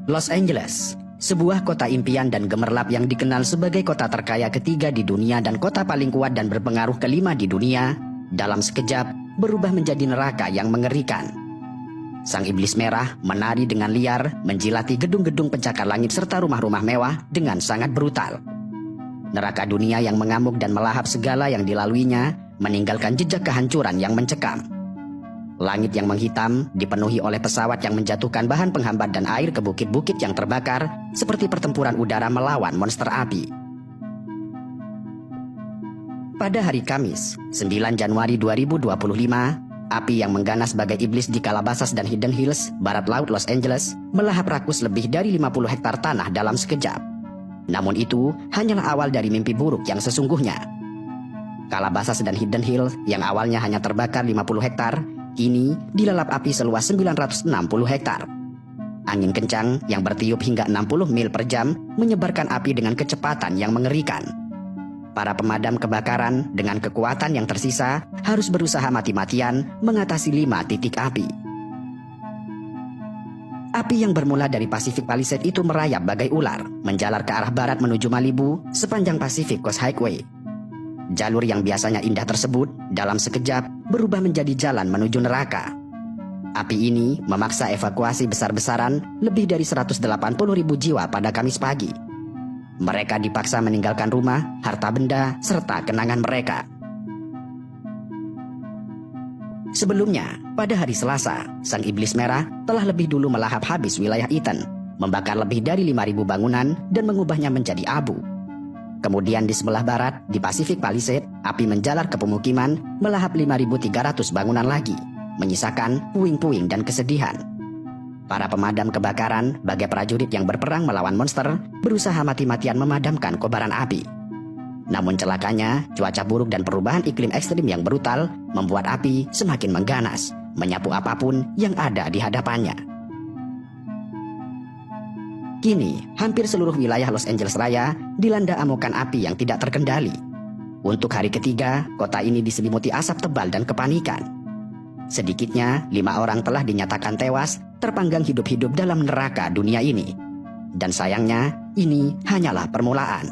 Los Angeles, sebuah kota impian dan gemerlap yang dikenal sebagai kota terkaya ketiga di dunia dan kota paling kuat dan berpengaruh kelima di dunia, dalam sekejap berubah menjadi neraka yang mengerikan. Sang iblis merah menari dengan liar, menjilati gedung-gedung pencakar langit serta rumah-rumah mewah dengan sangat brutal. Neraka dunia yang mengamuk dan melahap segala yang dilaluinya, meninggalkan jejak kehancuran yang mencekam. Langit yang menghitam dipenuhi oleh pesawat yang menjatuhkan bahan penghambat dan air ke bukit-bukit yang terbakar, seperti pertempuran udara melawan monster api. Pada hari Kamis, 9 Januari 2025, api yang mengganas sebagai iblis di Calabasas dan Hidden Hills, barat laut Los Angeles, melahap rakus lebih dari 50 hektar tanah dalam sekejap. Namun itu hanyalah awal dari mimpi buruk yang sesungguhnya. Calabasas dan Hidden Hills yang awalnya hanya terbakar 50 hektar, kini dilalap api seluas 960 hektar. Angin kencang yang bertiup hingga 60 mil per jam menyebarkan api dengan kecepatan yang mengerikan. Para pemadam kebakaran dengan kekuatan yang tersisa harus berusaha mati-matian mengatasi 5 titik api. Api yang bermula dari Pacific Palisades itu merayap bagai ular, menjalar ke arah barat menuju Malibu sepanjang Pacific Coast Highway. Jalur yang biasanya indah tersebut dalam sekejap berubah menjadi jalan menuju neraka. Api ini memaksa evakuasi besar-besaran lebih dari 180.000 jiwa pada Kamis pagi. Mereka dipaksa meninggalkan rumah, harta benda, serta kenangan mereka. Sebelumnya, pada hari Selasa, sang iblis merah telah lebih dulu melahap habis wilayah Eaton, membakar lebih dari 5.000 bangunan dan mengubahnya menjadi abu. Kemudian di sebelah barat, di Pacific Palisades, api menjalar ke pemukiman, melahap 5.300 bangunan lagi, menyisakan puing-puing dan kesedihan. Para pemadam kebakaran, bagai prajurit yang berperang melawan monster, berusaha mati-matian memadamkan kobaran api. Namun celakanya, cuaca buruk dan perubahan iklim ekstrim yang brutal membuat api semakin mengganas, menyapu apapun yang ada di hadapannya. Kini, hampir seluruh wilayah Los Angeles Raya dilanda amukan api yang tidak terkendali. Untuk hari ketiga, kota ini diselimuti asap tebal dan kepanikan. Sedikitnya 5 orang telah dinyatakan tewas, terpanggang hidup-hidup dalam neraka dunia ini. Dan sayangnya, ini hanyalah permulaan.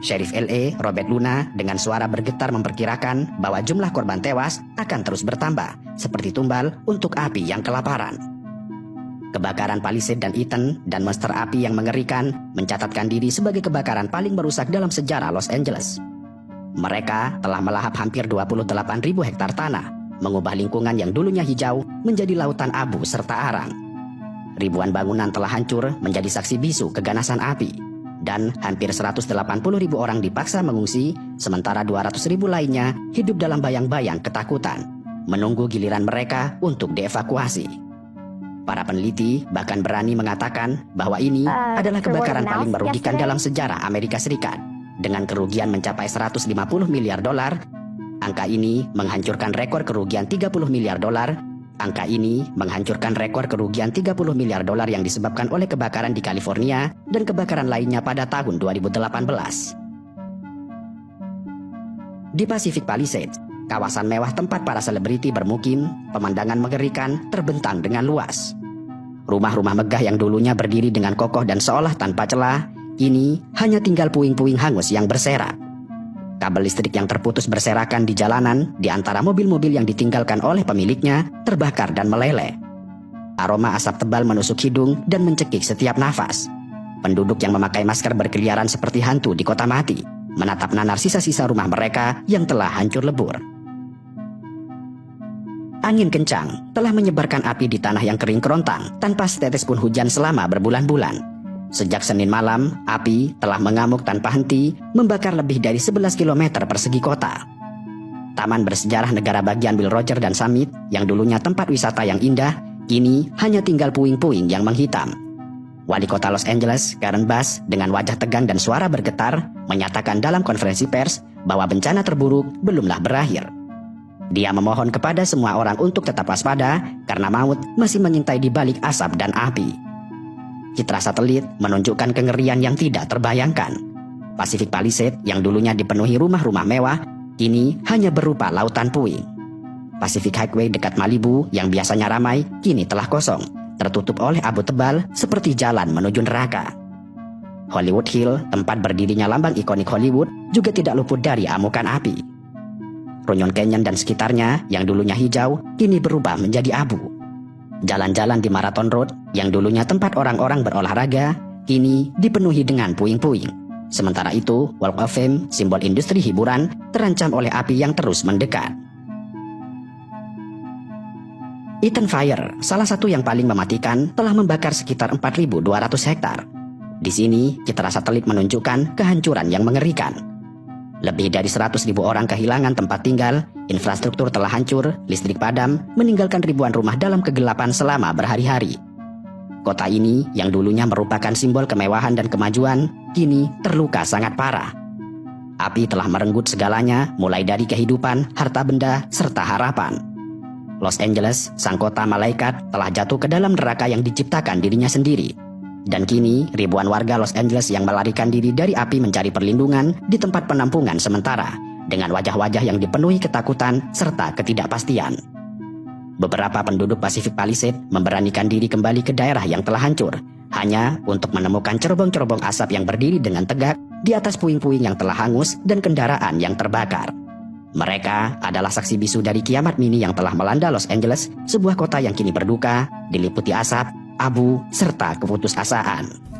Sheriff LA, Robert Luna, dengan suara bergetar memperkirakan bahwa jumlah korban tewas akan terus bertambah, seperti tumbal untuk api yang kelaparan. Kebakaran Palisades dan Eaton dan monster api yang mengerikan mencatatkan diri sebagai kebakaran paling merusak dalam sejarah Los Angeles. Mereka telah melahap hampir 28.000 hektar tanah, mengubah lingkungan yang dulunya hijau menjadi lautan abu serta arang. Ribuan bangunan telah hancur menjadi saksi bisu keganasan api, dan hampir 180.000 orang dipaksa mengungsi, sementara 200.000 lainnya hidup dalam bayang-bayang ketakutan, menunggu giliran mereka untuk dievakuasi. Para peneliti bahkan berani mengatakan bahwa ini adalah kebakaran paling merugikan dalam sejarah Amerika Serikat, dengan kerugian mencapai 150 miliar dolar. Angka ini menghancurkan rekor kerugian 30 miliar dolar. Angka ini menghancurkan rekor kerugian 30 miliar dolar yang disebabkan oleh kebakaran di California dan kebakaran lainnya pada tahun 2018. Di Pacific Palisades, kawasan mewah tempat para selebriti bermukim, pemandangan mengerikan terbentang dengan luas. Rumah-rumah megah yang dulunya berdiri dengan kokoh dan seolah tanpa celah, kini hanya tinggal puing-puing hangus yang berserak. Kabel listrik yang terputus berserakan di jalanan di antara mobil-mobil yang ditinggalkan oleh pemiliknya terbakar dan meleleh. Aroma asap tebal menusuk hidung dan mencekik setiap nafas. Penduduk yang memakai masker berkeliaran seperti hantu di kota mati, menatap nanar sisa-sisa rumah mereka yang telah hancur lebur. Angin kencang telah menyebarkan api di tanah yang kering kerontang tanpa setetes pun hujan selama berbulan-bulan. Sejak Senin malam, api telah mengamuk tanpa henti, membakar lebih dari 11 km persegi kota. Taman bersejarah negara bagian Will Rogers dan Summit, yang dulunya tempat wisata yang indah, kini hanya tinggal puing-puing yang menghitam. Wali kota Los Angeles, Karen Bass, dengan wajah tegang dan suara bergetar, menyatakan dalam konferensi pers bahwa bencana terburuk belumlah berakhir. Dia memohon kepada semua orang untuk tetap waspada, karena maut masih mengintai di balik asap dan api. Citra satelit menunjukkan kengerian yang tidak terbayangkan. Pacific Palisades yang dulunya dipenuhi rumah-rumah mewah, kini hanya berupa lautan puing. Pacific Highway dekat Malibu yang biasanya ramai, kini telah kosong, tertutup oleh abu tebal seperti jalan menuju neraka. Hollywood Hill, tempat berdirinya lambang ikonik Hollywood, juga tidak luput dari amukan api. Runyon Canyon dan sekitarnya yang dulunya hijau, kini berubah menjadi abu. Jalan-jalan di Marathon Road, yang dulunya tempat orang-orang berolahraga, kini dipenuhi dengan puing-puing. Sementara itu, Walk of Fame, simbol industri hiburan, terancam oleh api yang terus mendekat. Eaton Fire, salah satu yang paling mematikan, telah membakar sekitar 4.200 hektar. Di sini, citra satelit menunjukkan kehancuran yang mengerikan. Lebih dari 100.000 orang kehilangan tempat tinggal, infrastruktur telah hancur, listrik padam, meninggalkan ribuan rumah dalam kegelapan selama berhari-hari. Kota ini, yang dulunya merupakan simbol kemewahan dan kemajuan, kini terluka sangat parah. Api telah merenggut segalanya, mulai dari kehidupan, harta benda, serta harapan. Los Angeles, sang kota malaikat, telah jatuh ke dalam neraka yang diciptakan dirinya sendiri. Dan kini, ribuan warga Los Angeles yang melarikan diri dari api mencari perlindungan di tempat penampungan sementara, dengan wajah-wajah yang dipenuhi ketakutan serta ketidakpastian. Beberapa penduduk Pacific Palisades memberanikan diri kembali ke daerah yang telah hancur, hanya untuk menemukan cerobong-cerobong asap yang berdiri dengan tegak di atas puing-puing yang telah hangus dan kendaraan yang terbakar. Mereka adalah saksi bisu dari kiamat mini yang telah melanda Los Angeles, sebuah kota yang kini berduka, diliputi asap, abu, serta keputusasaan.